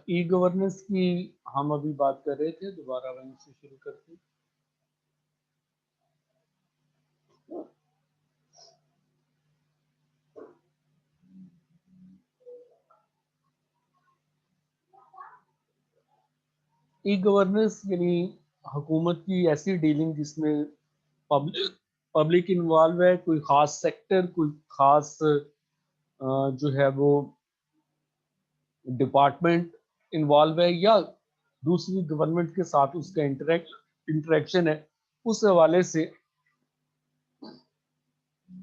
E governance की हम अभी बात कर रहे थे, दोबारा वहीं से शुरू करते हैं। ई गवर्नेंस यानी हुकूमत की ऐसी डीलिंग जिसमें पब्लिक इन्वॉल्व है, कोई ख़ास सेक्टर, कोई ख़ास जो है वो डिपार्टमेंट इन्वॉल्व है, या दूसरी गवर्नमेंट के साथ उसका इंटरेक्शन है, उस हवाले से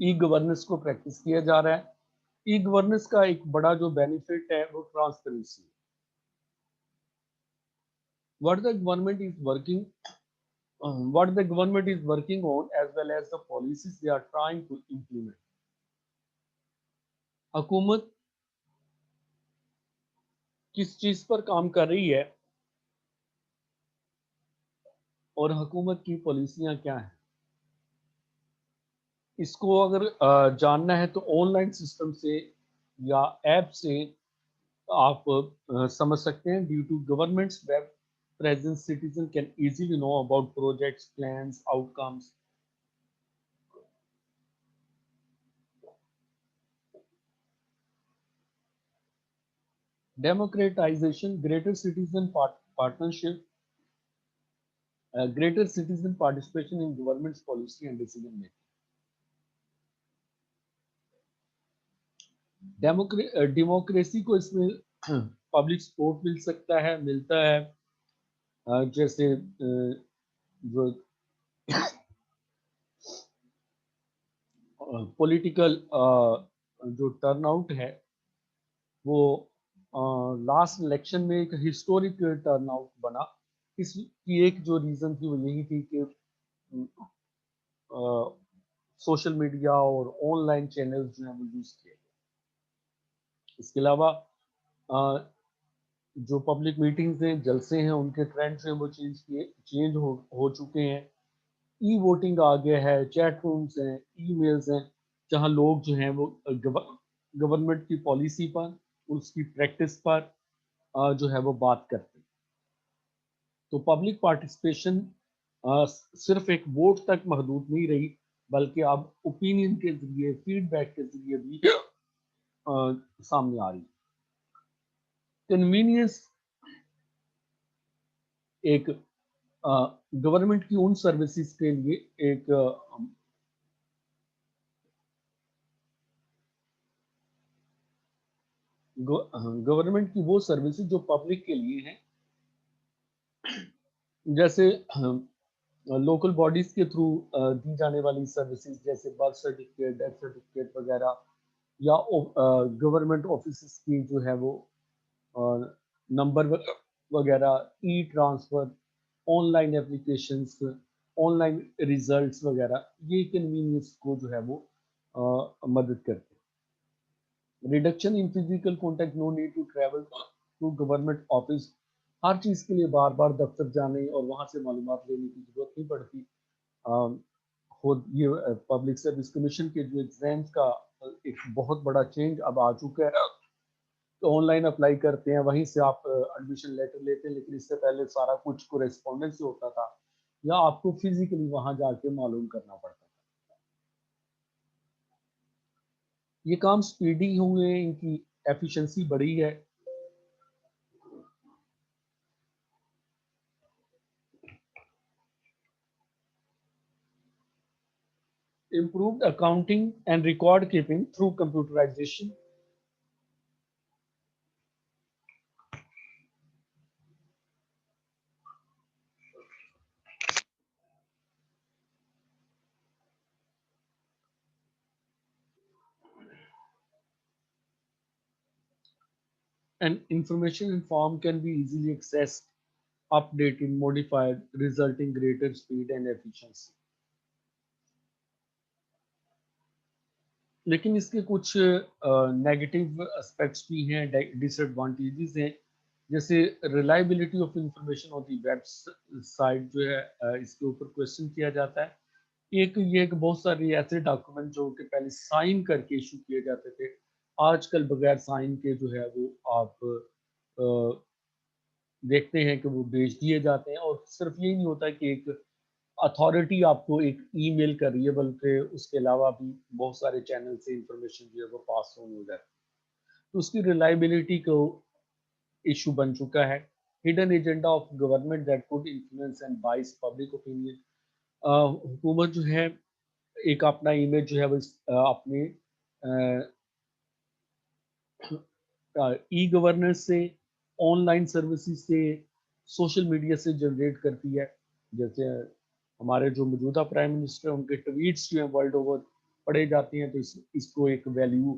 ई गवर्नेंस को प्रैक्टिस किया जा रहा है। ई गवर्नेंस का एक बड़ा जो बेनिफिट है वो transparency. What the government is working what the government is working on, as well as the policies they are trying to implement. हुकूमत किस चीज पर काम कर रही है और हुकूमत की पॉलिसियां क्या हैं, इसको अगर जानना है तो ऑनलाइन सिस्टम से या ऐप से आप समझ सकते हैं। Due to government's web presence, citizen can easily know about projects, plans, outcomes. Democratization, partnership, greater citizen participation in government's policy and decision making. Democracy को इसमें पब्लिक सपोर्ट मिल सकता है, मिलता है। जैसे जो पॉलिटिकल जो टर्नआउट है वो लास्ट इलेक्शन में एक हिस्टोरिक टर्नआउट बना। इसकी एक जो रीज़न थी वो यही थी कि सोशल मीडिया और ऑनलाइन चैनल्स जो हैं वो यूज़ किए गए। इसके अलावा जो पब्लिक मीटिंग्स हैं, जलसे हैं, उनके ट्रेंड्स हैं वो चेंज हो चुके हैं। ई वोटिंग आ गया है, चैट रूम्स हैं, ईमेल्स हैं, जहां लोग जो हैं वो गवर्नमेंट की पॉलिसी पर, उसकी प्रैक्टिस पर जो है वो बात करते हैं। तो पब्लिक पार्टिसिपेशन सिर्फ एक वोट तक महदूद नहीं रही, बल्कि अब ओपिनियन के जरिए, फीडबैक के जरिए भी सामने आ रही। कन्वीनियंस एक गवर्नमेंट की उन सर्विसेज के लिए एक गवर्नमेंट की वो सर्विसेज जो पब्लिक के लिए हैं, जैसे लोकल बॉडीज के थ्रू दी जाने वाली सर्विसेज, जैसे बर्थ सर्टिफिकेट, डेथ सर्टिफिकेट वगैरह, या गवर्नमेंट ऑफिस की जो है वो नंबर वगैरह, e transfer, online applications, online results वगैरह, ये कन्वीनियंस को जो है वो मदद करते हैं। Reduction in physical contact, no need to travel to government office. हर चीज़ के लिए बार बार दफ्तर जाने और वहाँ से मालूमात लेने की जरूरत नहीं पड़ती। खुद ये पब्लिक सर्विस कमीशन के जो एग्जाम्स का एक बहुत बड़ा चेंज अब आ चुका है। तो ऑनलाइन अप्लाई करते हैं, वहीं से आप एडमिशन लेटर लेते हैं, लेकिन इससे पहले सारा कुछ कोरेस्पॉन्डेंस से होता था या आपको फिजिकली वहां जाके मालूम करना पड़ता था। ये काम स्पीडी हुए, इनकी एफिशिएंसी बढ़ी है। Improved accounting and record keeping through computerization. And information and form can be easily accessed updated, modified, resulting greater speed and efficiency. लेकिन इसके कुछ नेगेटिव एस्पेक्ट्स भी हैं, डिसएडवांटेजेस हैं, जैसे reliability of information on the website जो है, इसके ऊपर क्वेश्चन किया जाता है। एक ये कि बहुत सारे ऐसे डॉक्यूमेंट जो कि पहले साइन करके इशू किए जाते थे, आजकल बगैर साइन के जो है वो आप देखते हैं कि वो भेज दिए जाते हैं, और सिर्फ यही नहीं होता कि एक अथॉरिटी आपको एक ईमेल कर रही है, बल्कि उसके अलावा भी बहुत सारे चैनल से इंफॉर्मेशन जो है वो पास ऑन हो जाती है, तो उसकी रिलायबिलिटी को इशू बन चुका है। Hidden agenda of government that could influence and बाइस पब्लिक ओपिनियन। हुकूमत जो है एक अपना इमेज जो है वो अपने ई गवर्नेंस से, ऑनलाइन सर्विसेज से, सोशल मीडिया से जनरेट करती है। जैसे हमारे जो मौजूदा प्राइम मिनिस्टर हैं, उनके ट्वीट्स जो हैं वर्ल्ड ओवर पढ़े जाते हैं, तो इसको एक वैल्यू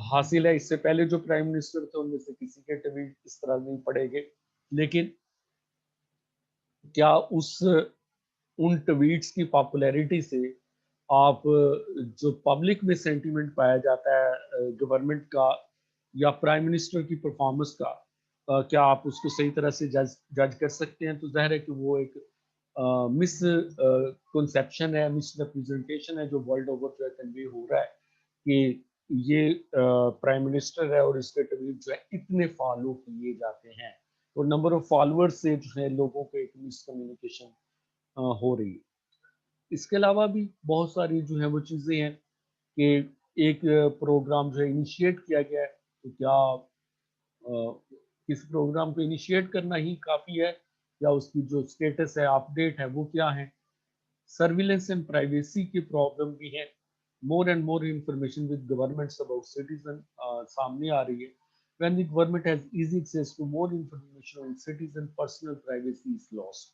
हासिल है। इससे पहले जो प्राइम मिनिस्टर थे उनमें से किसी के ट्वीट इस तरह नहीं पढ़े गए, लेकिन क्या उन ट्वीट्स की पॉपुलैरिटी से आप जो पब्लिक में सेंटीमेंट पाया जाता है गवर्नमेंट का या प्राइम मिनिस्टर की परफॉर्मेंस का, क्या आप उसको सही तरह से जज कर सकते हैं? तो जाहिर है कि वो एक मिस कंसेप्शन है, मिस रिप्रेजेंटेशन है जो वर्ल्ड ओवर जो है कन्वे हो रहा है कि ये प्राइम मिनिस्टर है और इसके ट्वीट जो है इतने फॉलो किए जाते हैं, तो नंबर ऑफ फॉलोअर्स से जो है लोगों को एक मिसकम्युनिकेशन हो रही है। इसके अलावा भी बहुत सारी जो है वो चीज़ें हैं कि एक प्रोग्राम जो है इनिशिएट किया गया है, तो क्या किस प्रोग्राम को इनिशिएट करना ही काफ़ी है, या उसकी जो स्टेटस है, अपडेट है, वो क्या है? सर्विलेंस एंड प्राइवेसी की प्रॉब्लम भी है। More and more information with governments about citizen सामने आ रही है। When the government has easy access to more information on citizen, personal privacy is lost.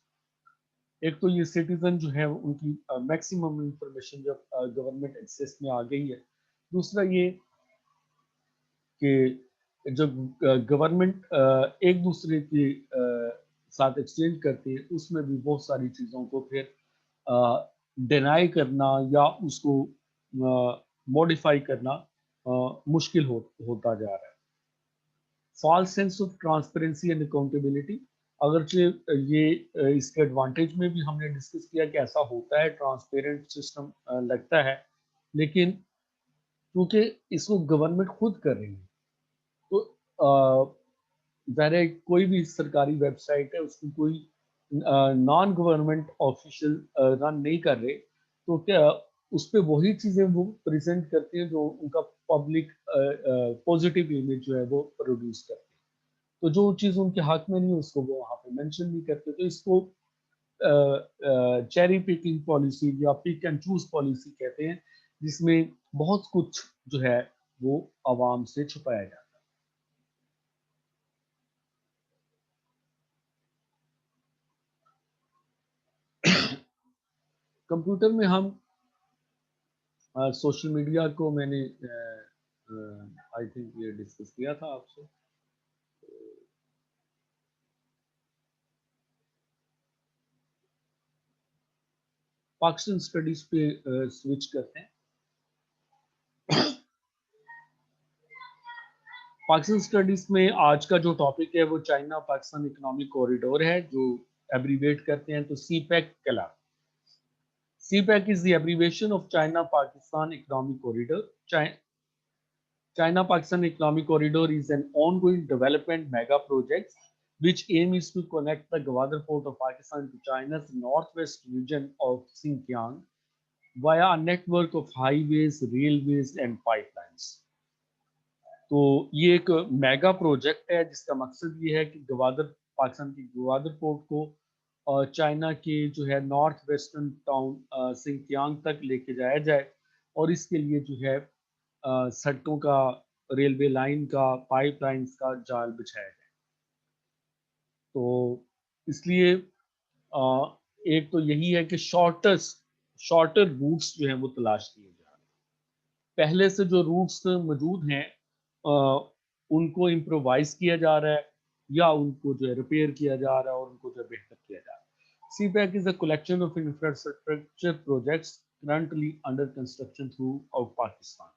एक तो ये सिटीजन जो है उनकी मैक्सिमम इंफॉर्मेशन जब गवर्नमेंट एक्सेस में आ गई है। दूसरा ये कि जब गवर्नमेंट एक दूसरे के साथ एक्सचेंज करती है, उसमें भी बहुत सारी चीज़ों को फिर डिनाई करना या उसको मॉडिफाई करना मुश्किल होता जा रहा है। False sense of transparency and accountability, अगरचे ये इसके एडवांटेज में भी हमने डिस्कस किया कि ऐसा होता है, ट्रांसपेरेंट सिस्टम लगता है, लेकिन क्योंकि इसको गवर्नमेंट खुद कर रही है, तो ज़ाहिर है कोई भी सरकारी वेबसाइट है उसको कोई नॉन गवर्नमेंट ऑफिशियल रन नहीं कर रहे, तो क्या उस पे वही चीज़ें वो प्रेजेंट करते हैं जो उनका पब्लिक पॉजिटिव इमेज जो है वो प्रोड्यूस करते हैं। तो जो चीज़ उनके हक में नहीं है उसको वो वहाँ पे मेंशन नहीं करते, तो इसको चेरी पिकिंग पॉलिसी या पिक एंड चूज पॉलिसी कहते हैं, जिसमें बहुत कुछ जो है वो आवाम से छुपाया जाता है। कंप्यूटर में हम सोशल मीडिया को मैंने आई थिंक ये डिस्कस किया था आपसे। पाकिस्तान स्टडीज पे स्विच करते हैं। पाकिस्तान स्टडीज में आज का जो टॉपिक है वो चाइना पाकिस्तान इकोनॉमिक कॉरिडोर है, जो एब्रीवेट करते हैं तो सीपैक कहलाता है। CPEC is the abbreviation of China-Pakistan Economic Corridor. China-Pakistan Economic Corridor is an ongoing development mega project which aim is to connect the Gwadar port of Pakistan to China's northwest region of Xinjiang via a network of highways, railways and pipelines. तो ये एक mega project है जिसका मकसद ये है कि पाकिस्तान की गवादर पोर्ट को चाइना के जो है नॉर्थ वेस्टर्न टाउन सिंकियांग तक लेके जाया जाए, और इसके लिए जो है सड़कों का, रेलवे लाइन का, पाइपलाइंस का जाल बिछाया जाए। तो इसलिए एक तो यही है कि शॉर्टर रूट्स जो हैं वो तलाश किए जा रहे हैं। पहले से जो रूट्स मौजूद हैं उनको इम्प्रोवाइज किया जा रहा है, یا उनको जो है रिपेयर किया जा रहा है और उनको जो है बेहतर किया जा रहा है. CPEC is a collection of infrastructure projects currently under construction throughout Pakistan.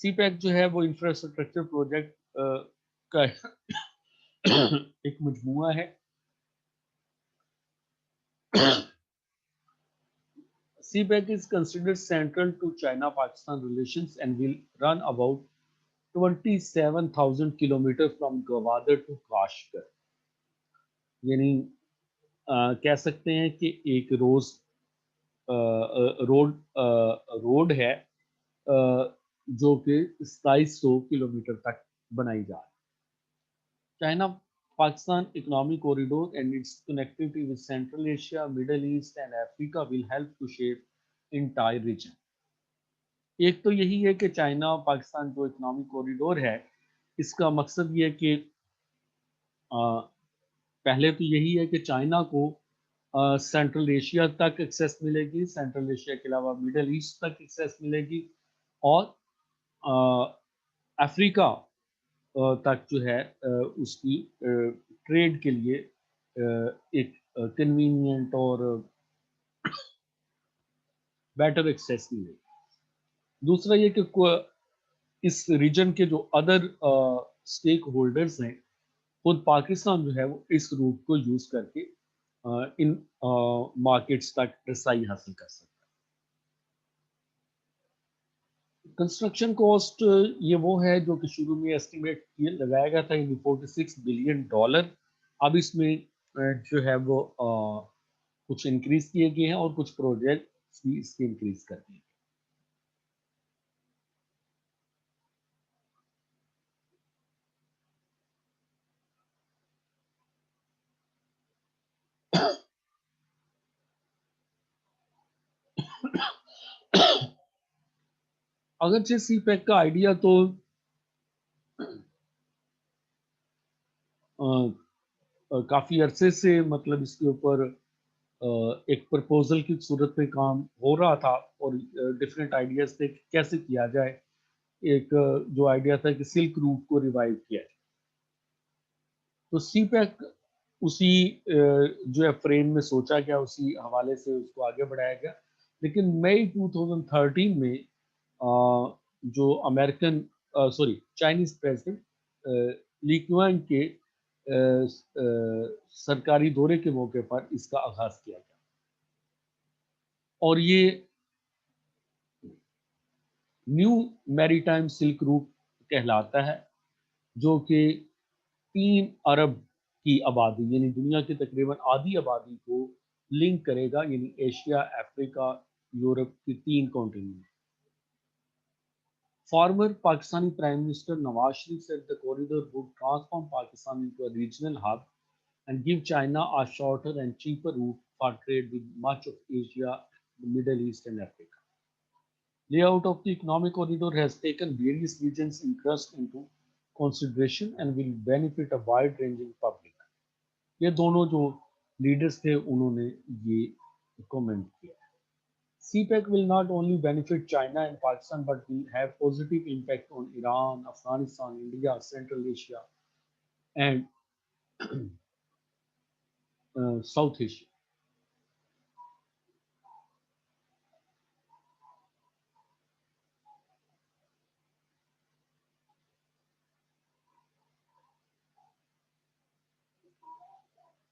CPEC जो है वो इंफ्रास्ट्रक्चर प्रोजेक्ट का एक मजमुआ है. CPEC is considered central to China-Pakistan relations and will run about 27,000 kilometers from Gwadar to Kashgar. यानी कह सकते हैं कि एक रोज रोड है जो कि 2700 किलोमीटर तक बनाई जा रही है. China Pakistan economic corridor and its connectivity with Central Asia, Middle East and Africa will help to shape entire region. एक तो यही है कि चाइना पाकिस्तान जो इकोनॉमिक कॉरिडोर है, इसका मकसद ये है कि पहले तो यही है कि चाइना को सेंट्रल एशिया तक एक्सेस मिलेगी, सेंट्रल एशिया के अलावा मिडल ईस्ट तक एक्सेस मिलेगी, और अफ्रीका तक जो है उसकी ट्रेड के लिए एक कन्वीनियंट और बेटर एक्सेस मिलेगी. दूसरा ये कि इस रीजन के जो अदर स्टेक होल्डर्स हैं, खुद पाकिस्तान जो है वो इस रूट को यूज करके इन मार्केट्स तक रसाई हासिल कर सकता है. कंस्ट्रक्शन कॉस्ट ये वो है जो कि शुरू में एस्टिमेट लगाया गया था, यानी $46 बिलियन. अब इसमें जो है वो कुछ इंक्रीज किए गए हैं और कुछ प्रोजेक्ट भी इसके इंक्रीज कर दिए. अगरचे CPEC का आइडिया तो काफी अरसे से मतलब इसके ऊपर एक प्रपोजल की सूरत में काम हो रहा था और डिफरेंट आइडियाज थे कि कैसे किया जाए. एक जो आइडिया था कि सिल्क रूट को रिवाइव किया जाए, तो CPEC उसी जो है फ्रेम में सोचा गया, उसी हवाले से उसको आगे बढ़ाया गया. लेकिन मई 2013 में जो अमेरिकन चाइनीज प्रेसिडेंट ली क्वांग के सरकारी दौरे के मौके पर इसका आगाज किया गया, और ये न्यू मैरीटाइम सिल्क रूट कहलाता है, जो कि 3 अरब की आबादी यानी दुनिया की तकरीबन आधी आबादी को लिंक करेगा, यानी एशिया, अफ्रीका, यूरोप की 3 continent. Former Pakistani Prime Minister Nawaz Sharif said the corridor would transform Pakistan into a regional hub and give China a shorter and cheaper route for trade with much of Asia, the Middle East, and Africa. Layout of the economic corridor has taken various regions' interest into consideration and will benefit a wide-ranging public. ये दोनों जो leaders थे उन्होंने ये comment किया. CPEC will not only benefit China and Pakistan but will have positive impact on Iran, Afghanistan, India, Central Asia, and South Asia.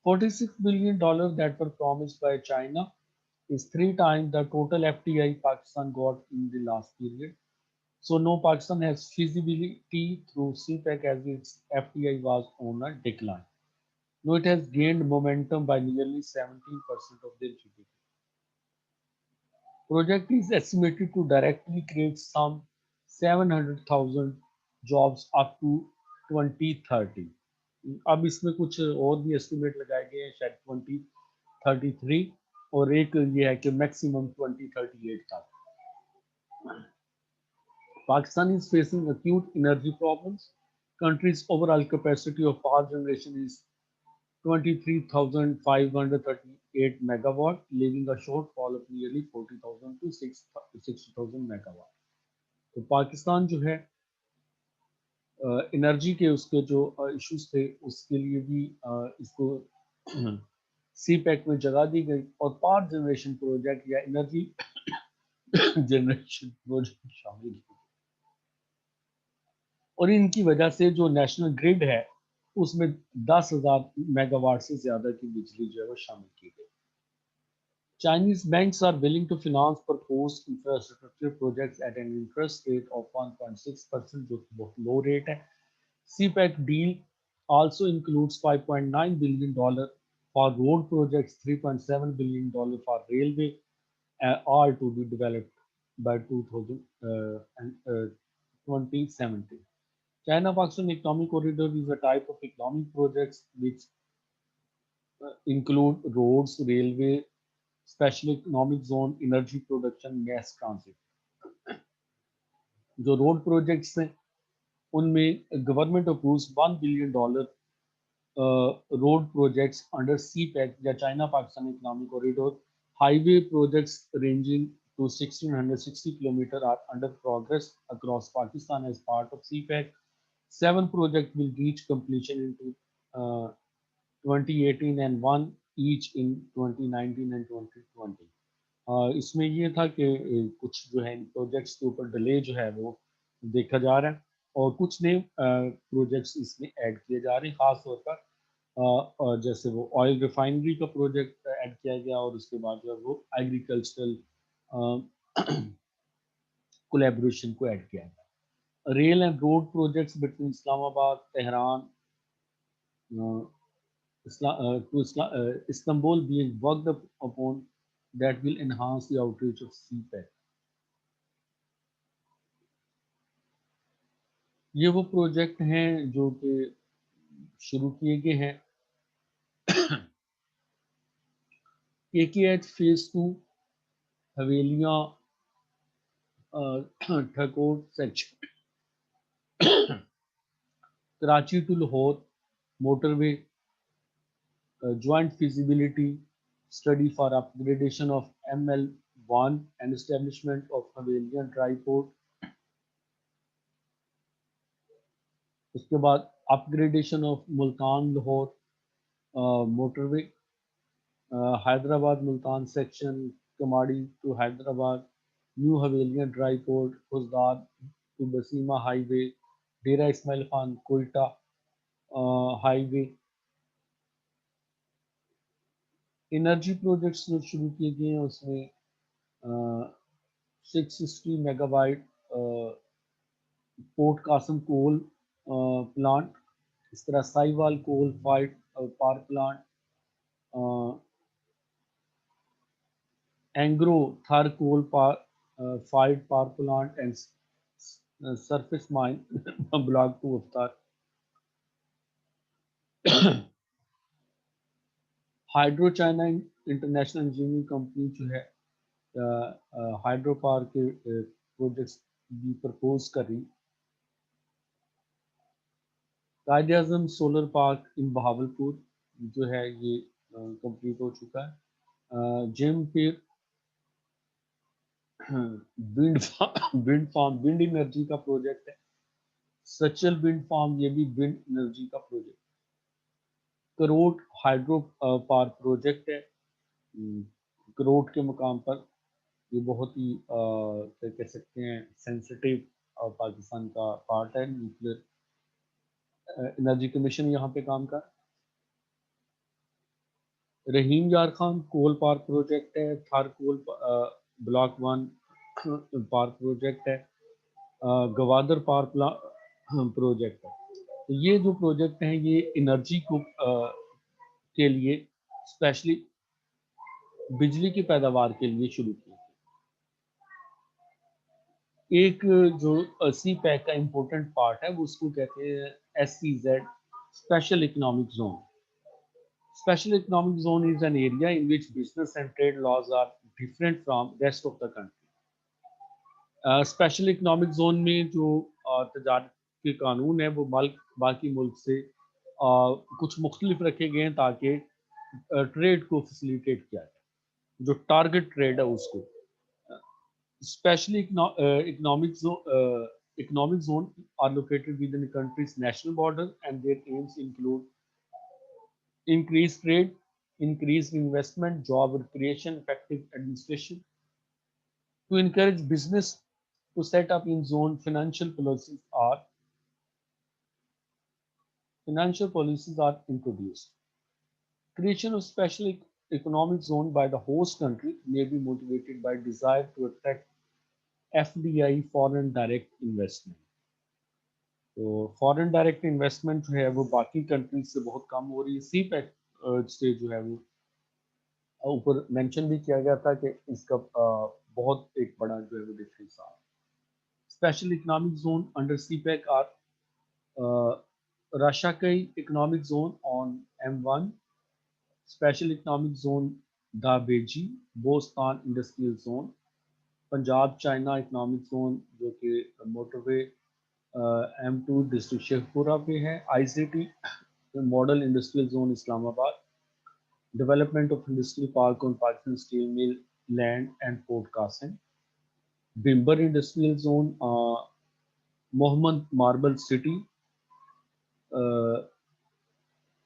$46 billion that were promised by China is 3 times the total FDI Pakistan got in the last period. So now Pakistan has feasibility through CPEC as its FDI was on a decline. Now it has gained momentum by nearly 17% of their GDP. Project is estimated to directly create some 700,000 jobs up to 2030. अब इसमें कुछ और भी estimate लगाए गए हैं, शायद 2033, और एक ये है कि मैक्सिमम 2038 तक. Pakistan is facing acute energy problems. Country's overall capacity of power generation is 23,538 megawatt, leaving a shortfall of nearly 40,000 to 60,000 megawatt. तो पाकिस्तान जो है انرجی کے اس کے جو ایشوز تھے اس کے لیے بھی اس کو سی پیک میں جگہ دی گئی، اور پاور جنریشن پروجیکٹ یا انرجی جنریشن پروجیکٹ شامل کی، اور ان کی وجہ سے جو نیشنل گرڈ ہے اس میں 10,000 میگا واٹ سے زیادہ کی بجلی جو ہے وہ شامل کی گئی۔ Chinese banks are willing to finance proposed infrastructure projects at an interest rate of 1.6%, جو بہت لو ریٹ ہے۔ سی pack deal also includes $5.9 billion for road projects, $3.7 billion for railway, all to be developed by 2017. China-Pakistan Economic Corridor is a type of economic projects which include roads, railway, special economic zone, energy production, mass transit. جو road projects ہیں ان میں government اپرووز $1 billion road projects under CPEC یا China Pakistan Economic Corridor. Highway projects ranging to 1660 km are under progress across Pakistan as part of CPEC. 7 projects will reach completion in 2018 and 1 each in 2019 and 2020. اس میں یہ تھا کہ کچھ جو ہے projects کے اوپر ڈیلے جو ہے وہ دیکھا جا رہا ہے، اور کچھ نئے پروجیکٹس اس میں ایڈ کیے جا رہے ہیں، خاص طور پر جیسے وہ آئل ریفائنری کا پروجیکٹ ایڈ کیا گیا، اور اس کے بعد جو ہے وہ ایگریکلچرل کولیبریشن کو ایڈ کیا گیا۔ Rail and road projects between Islamabad, Tehran Istanbul being worked upon that will enhance the outreach of CPEC. یہ وہ پروجیکٹ ہیں جو کہ شروع کیے گئے ہیں۔ KKH phase 2 Havelian Thakot section, Karachi to Lahore motorway, joint feasibility study for upgradation of ML1 and establishment of Havelian Dry Port. اس کے بعد upgradation of Multan Lahore motorway, Hyderabad Multan section, Kamadi to Hyderabad, New Havelian Dry Port, Khuzdar to Basima Highway, Dera Ismail Khan Quetta Highway. Energy projects جو شروع کیے گئے ہیں اس میں 660 megawatt Port Qasim coal plant, اس طرح Sahiwal coal fired power plant, Engro Thar coal fired power plant and surface mine block 2 افطار۔ Hydro China international engineering company جو ہے ہائیڈرو پاور کے پروجیکٹس بھی پرپوز کر رہی۔ Quaid Azam solar park in Bahawalpur جو ہے یہ کمپلیٹ ہو چکا ہے۔ جیم پیر ونڈ فارم ونڈ انرجی کا پروجیکٹ ہے۔ سچل ونڈ فارم یہ بھی ونڈ انرجی کا project. Karot hydro power project ہے کروٹ کے مقام پر، یہ بہت ہی کیا کہہ سکتے ہیں سینسٹیو پاکستان کا پارٹ ہے۔ نیوکلیر انرجی کمیشن یہاں پہ کام کر۔ رحیم یار خان کول پاور پروجیکٹ ہے، تھار کول بلاک 1 پاور پروجیکٹ ہے، گوادر پاور پروجیکٹ ہے۔ تو یہ جو پروجیکٹ ہیں یہ انرجی کو کے لیے اسپیشلی بجلی کی پیداوار کے لیے شروع کی۔ ایک جو سی پیک کا امپورٹنٹ پارٹ ہے وہ اس کو کہتے ہیں SEZ special economic zone. Special economic zone is an area in which business and trade laws are different from rest of the country. Special economic zone میں جو تجارت کے قانون ہیں وہ باقی ملک سے کچھ مختلف رکھے گئے ہیں تاکہ ٹریڈ کو فیسیلیٹیٹ کیا جائے، جو ٹارگٹ ٹریڈ ہے اس کو۔ Specially economic economic zones are located within the country's national border, and their aims include increased trade, increased investment, job creation, effective administration. To encourage business to set up in zone, financial policies are introduced. Creation of special economic zone by the host country may be motivated by desire to attract FDI, foreign direct investment. तो foreign direct investment जो है वो बाकी countries से बहुत कम हो रही है। सी पैक से जो है वो ऊपर मेंशन भी किया गया था कि इसका बहुत एक बड़ा जो है वो डिफरेंस आ special economic zone under CPEC आर रशिया के economic zone on M1, special economic zone Dhabeji, Bostan industrial zone, Punjab China economic zone जो कि मोटरवे M2 डिस्ट्रिक्ट शेखपुरा पे है, ICT model industrial zone Islamabad, development of industrial park on Pakistan steel mill land and Port Qasim, Bhimber industrial zone Mohmand marble city,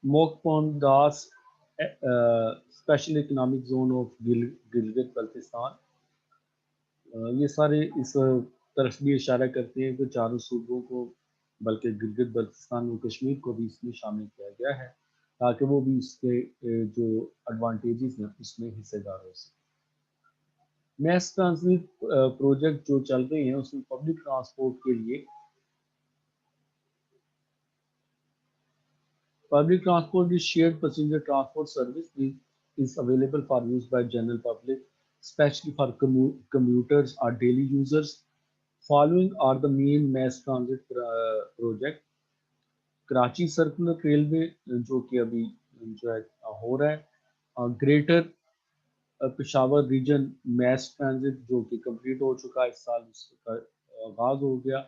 Moqpondass special economic zone of Gilgit Baltistan. ये सारे इस तरफ भी इशारा करते हैं कि चारों सूबों को बल्कि गिलगित बल्तिस्तान और कश्मीर को भी इसमें शामिल किया गया है ताकि वो भी इसके जो एडवांटेजेस हैं उसमें हिस्सेदार हो सके। मैस ट्रांजिट प्रोजेक्ट जो चल रहे हैं उसमें पब्लिक ट्रांसपोर्ट के लिए public transport is shared passenger transport service is available for use by general public, especially for commuters or daily users. Following are the main mass transit project. Karachi circular railway जो कि अभी जो है हो रहा है, greater Peshawar region mass transit जो कि कंप्लीट हो चुका है, इस साल उसका आगाज हो गया,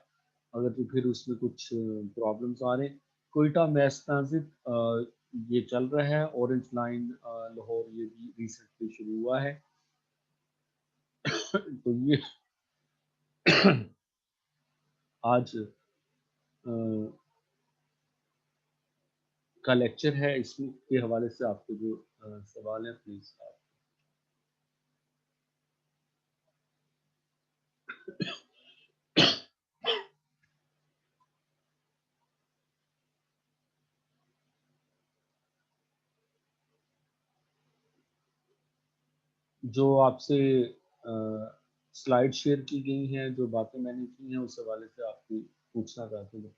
अगर तो फिर उसमें कुछ प्रॉब्लम्स आ रहे हैं। कोयटा मैस ट्रांजिट ये चल रहा है, ऑरेंज लाइन लाहौर ये भी रिसेंटली शुरू हुआ है। तो ये आज का लेक्चर है, इसके हवाले से आपके जो सवाल है प्लीज आप जो आपसे स्लाइड शेयर की गई हैं, जो बातें मैंने की हैं उस हवाले से आपकी पूछना चाहते हैं।